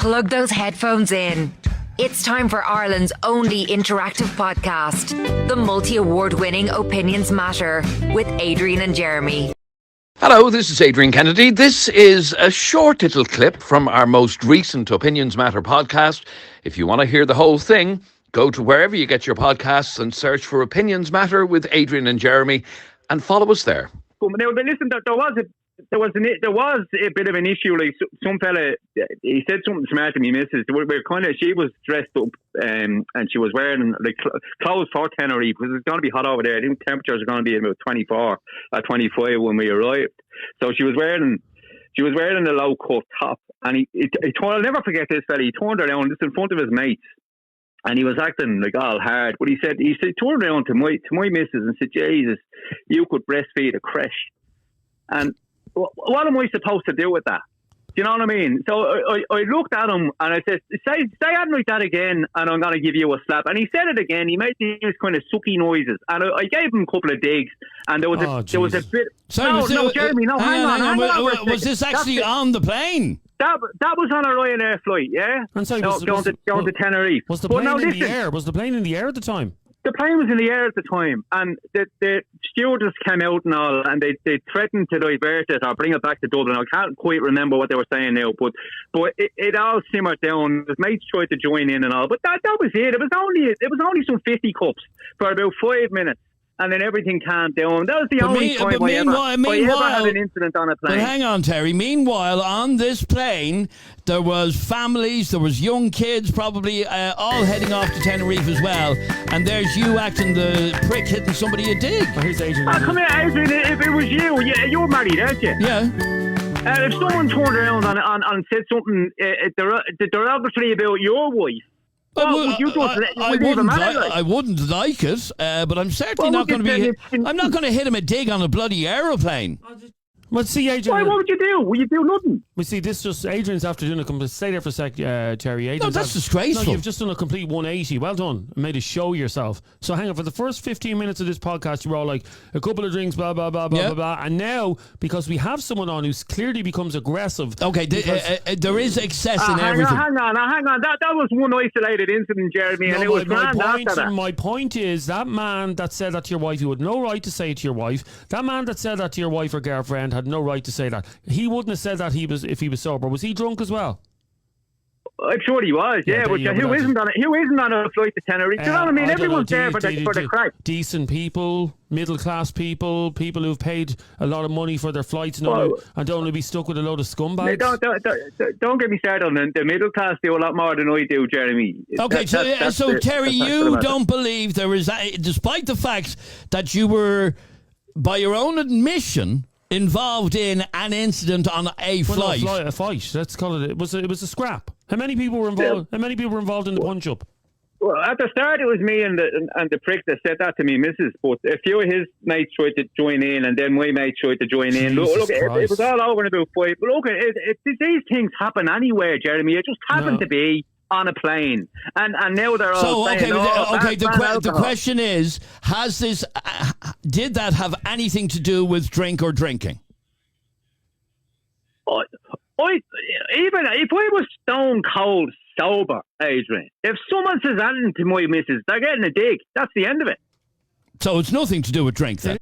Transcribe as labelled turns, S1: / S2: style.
S1: Plug those headphones in. It's time for Ireland's only interactive podcast, the multi-award-winning Opinions Matter with Adrian and Jeremy.
S2: Hello, this is Adrian Kennedy. This is a short little clip from our most recent Opinions Matter podcast. If you want to hear the whole thing, go to wherever you get your podcasts and search for Opinions Matter with Adrian and Jeremy and follow us there.
S3: Now, listen, there was a bit of an issue. Like some fella, he said something smart to me, missus. She was dressed up and she was wearing like clothes for Tenerife because it's going to be hot over there. I think temperatures are going to be about 24 or 25 when we arrived. So she was wearing a low cut top, and I'll never forget this fella. He turned around just in front of his mates, and he was acting like all hard. But he turned around to my missus and said, "Jesus, you could breastfeed a creche." And what am I supposed to do with that? Do you know what I mean? So I looked at him and I said, say something like that again and I'm going to give you a slap. And he said it again. He made these kind of sucky noises. And I gave him a couple of digs. And there was a bit... Jeremy, hang on.
S4: Was this actually on the plane?
S3: That was on a Ryanair flight, yeah?
S4: I'm sorry,
S3: going to Tenerife.
S4: Was the plane in the air? Was the plane in the air at the time?
S3: The plane was in the air at the time, and the stewardess came out and all, and they threatened to divert it or bring it back to Dublin. I can't quite remember what they were saying now, but it all simmered down. His mates tried to join in and all, but that was it. It was only some 50 cups for about 5 minutes. And then everything calmed down. That was the only time I ever had an incident on a plane.
S4: But hang on, Terry. Meanwhile, on this plane, there was families, there was young kids, probably all heading off to Tenerife as well. And there's you acting the prick, hitting somebody a dig.
S3: Oh, here's Adrian. Oh, come here, Adrian. If it was you, you're married, aren't you?
S4: Yeah.
S3: If someone turned around and said something derogatory about your wife,
S4: I wouldn't like it, but I'm certainly not going to be. I'm not going to hit him a dig on a bloody aeroplane.
S5: Well, see, Adrian.
S3: What would you do? Will you do nothing?
S5: We see this just Adrian's after doing a complete. Stay there for a sec, Terry. Adrian's
S4: that's disgraceful.
S5: No, you've just done a complete 180. Well done. Made a show yourself. So hang on, for the first 15 minutes of this podcast, you were all like a couple of drinks, blah blah blah blah blah, and now because we have someone on who's clearly becomes aggressive.
S4: Okay, there is excess in everything.
S3: Hang on. That was one isolated incident, Jeremy, and it was grand after that.
S5: My point is that man that said that to your wife, you had no right to say it to your wife. That man that said that to your wife or girlfriend had no right to say that. He wouldn't have said that if he was sober. Was he drunk as well?
S3: I'm sure he was, yeah. But who isn't on a flight to Tenerife? Do you know what I mean? Everyone's there for the crack.
S5: Decent people, middle class people who've paid a lot of money for their flights and don't want to be stuck with a load of scumbags.
S3: Don't get me started on the middle class. Do a lot more than I do, Jeremy.
S4: Okay, so Terry, you don't believe there is, despite the fact that you were, by your own admission, involved in an incident on a flight.
S5: A fight. Let's call it. It was a scrap. How many people were involved? How many people were involved in the punch up?
S3: Well, at the start it was me and the prick that said that to me, missus. But a few of his mates tried to join in, and then my mate tried to join in. Look, it was all over in about 5. But look, these things happen anywhere, Jeremy. It just happened to be on a plane, and now they're all saying,
S4: the question is, did that have anything to do with drink or drinking?
S3: Even if I was stone cold sober, Adrian, if someone says anything to my missus, they're getting a dig. That's the end of it.
S4: So it's nothing to do with drink then?